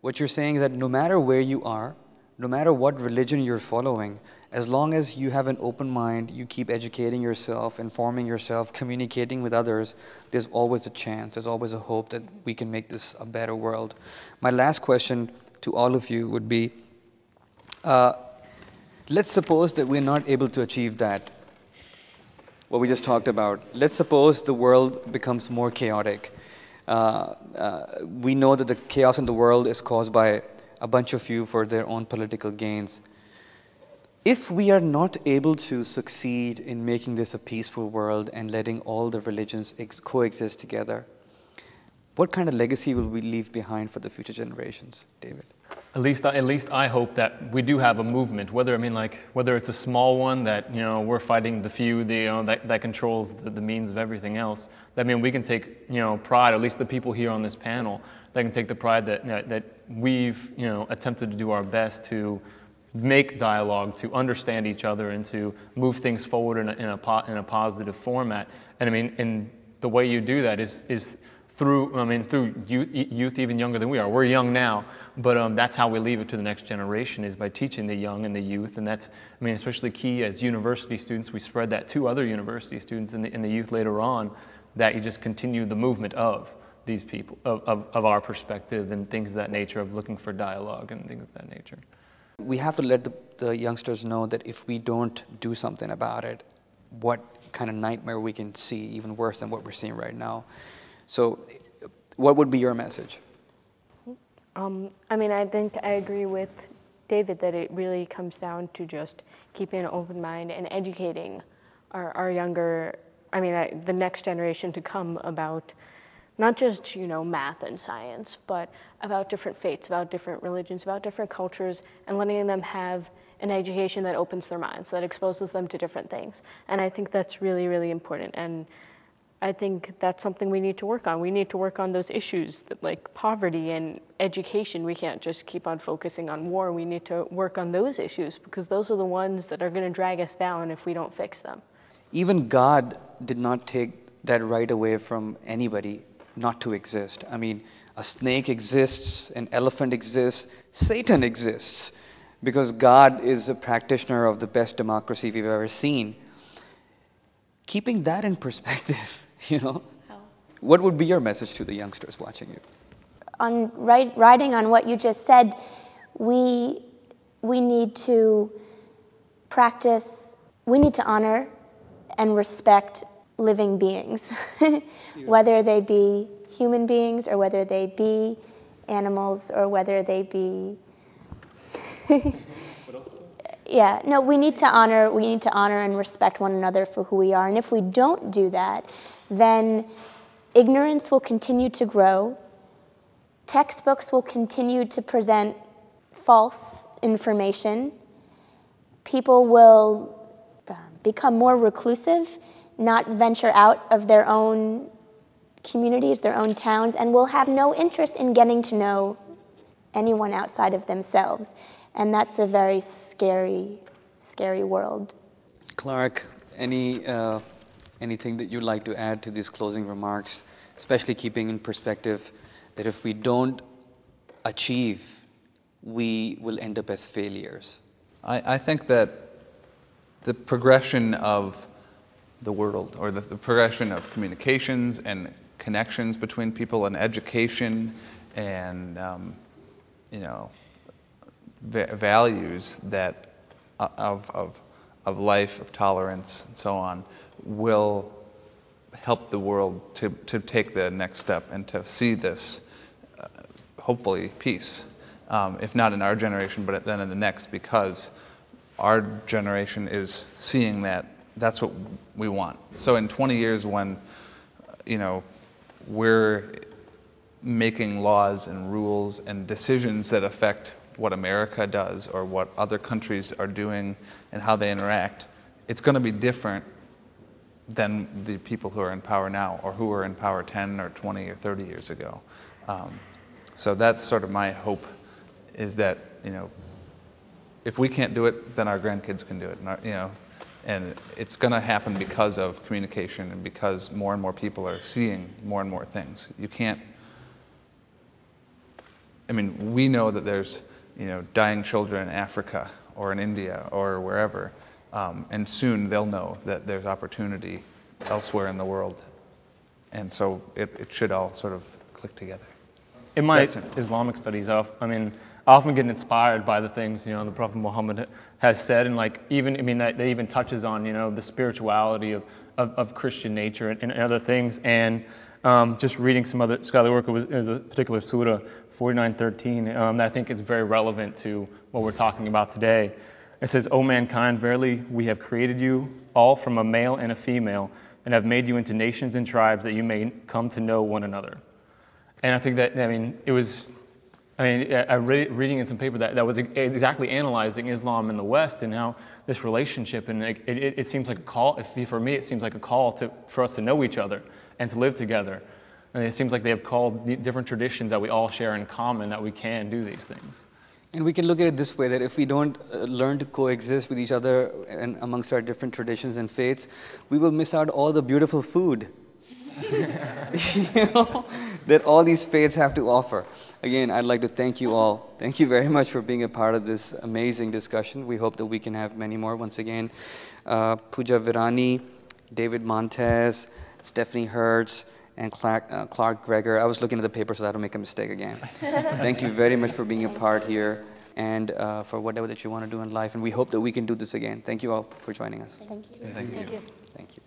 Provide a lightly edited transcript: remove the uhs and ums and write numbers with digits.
What you're saying is that no matter where you are, no matter what religion you're following, as long as you have an open mind, you keep educating yourself, informing yourself, communicating with others, there's always a chance, there's always a hope that we can make this a better world. My last question to all of you would be, let's suppose that we're not able to achieve that, what we just talked about. Let's suppose the world becomes more chaotic. We know that the chaos in the world is caused by a bunch of you for their own political gains. If we are not able to succeed in making this a peaceful world and letting all the religions coexist together, what kind of legacy will we leave behind for the future generations, David? At least I hope that we do have a movement. Whether it's a small one that we're fighting the few, that controls the means of everything else. That we can take pride. At least the people here on this panel, they can take the pride that we've attempted to do our best to make dialogue, to understand each other, and to move things forward in a positive format. And the way you do that is through youth even younger than we are. We're young now, but that's how we leave it to the next generation, is by teaching the young and the youth. And that's, especially key as university students. We spread that to other university students and the youth later on, that you just continue the movement of these people, of our perspective and things of that nature, of looking for dialogue and things of that nature. We have to let the youngsters know that if we don't do something about it, what kind of nightmare we can see, even worse than what we're seeing right now. So what would be your message? I think I agree with David that it really comes down to just keeping an open mind and educating our younger, the next generation to come about not just, math and science, but about different faiths, about different religions, about different cultures, and letting them have an education that opens their minds, that exposes them to different things. And I think that's really, really important. And I think that's something we need to work on. We need to work on those issues like poverty and education. We can't just keep on focusing on war. We need to work on those issues, because those are the ones that are going to drag us down if we don't fix them. Even God did not take that right away from anybody not to exist. A snake exists, an elephant exists, Satan exists, because God is a practitioner of the best democracy we've ever seen. Keeping that in perspective, what would be your message to the youngsters watching you? Riding on what you just said, we need to practice, we need to honor and respect living beings, whether they be human beings or whether they be animals or whether they be... Yeah, no, we need to honor and respect one another for who we are. And if we don't do that, then ignorance will continue to grow. Textbooks will continue to present false information. People will become more reclusive, not venture out of their own communities, their own towns, and will have no interest in getting to know anyone outside of themselves. And that's a very scary, scary world. Clark, anything that you'd like to add to these closing remarks, especially keeping in perspective that if we don't achieve, we will end up as failures? I think that the progression of the world, or the progression of communications and connections between people and education and values that of life, of tolerance, and so on, will help the world to take the next step and to see this, hopefully, peace. If not in our generation, but then in the next, because our generation is seeing that that's what we want. So in 20 years, when we're making laws and rules and decisions that affect what America does or what other countries are doing and how they interact, it's going to be different than the people who are in power now or who were in power 10 or 20 or 30 years ago. So that's sort of my hope, is that if we can't do it, then our grandkids can do it. And it's going to happen because of communication and because more and more people are seeing more and more things. You can't I mean, we know that there's, dying children in Africa or in India or wherever, and soon they'll know that there's opportunity elsewhere in the world. And so it should all sort of click together. In my Islamic studies, I often get inspired by the things, the Prophet Muhammad has said, and that even touches on, the spirituality of Christian nature and other things. And just reading some other scholarly work, it was a particular surah, 49:13, that I think is very relevant to what we're talking about today. It says, "O mankind, verily we have created you all from a male and a female, and have made you into nations and tribes that you may come to know one another." And I think that, I read reading in some paper that was exactly analyzing Islam in the West and how this relationship, and it seems like a call, for me it seems like a call for us to know each other and to live together. And it seems like they have called the different traditions that we all share in common that we can do these things. And we can look at it this way, that if we don't learn to coexist with each other and amongst our different traditions and faiths, we will miss out all the beautiful food that all these faiths have to offer. Again, I'd like to thank you all. Thank you very much for being a part of this amazing discussion. We hope that we can have many more. Once again, Pooja Virani, David Montez, Stephanie Hertz, and Clark Greger. I was looking at the paper so I don't make a mistake again. Thank you very much for being a part here and for whatever that you want to do in life. And we hope that we can do this again. Thank you all for joining us. Thank you. Thank you. Thank you.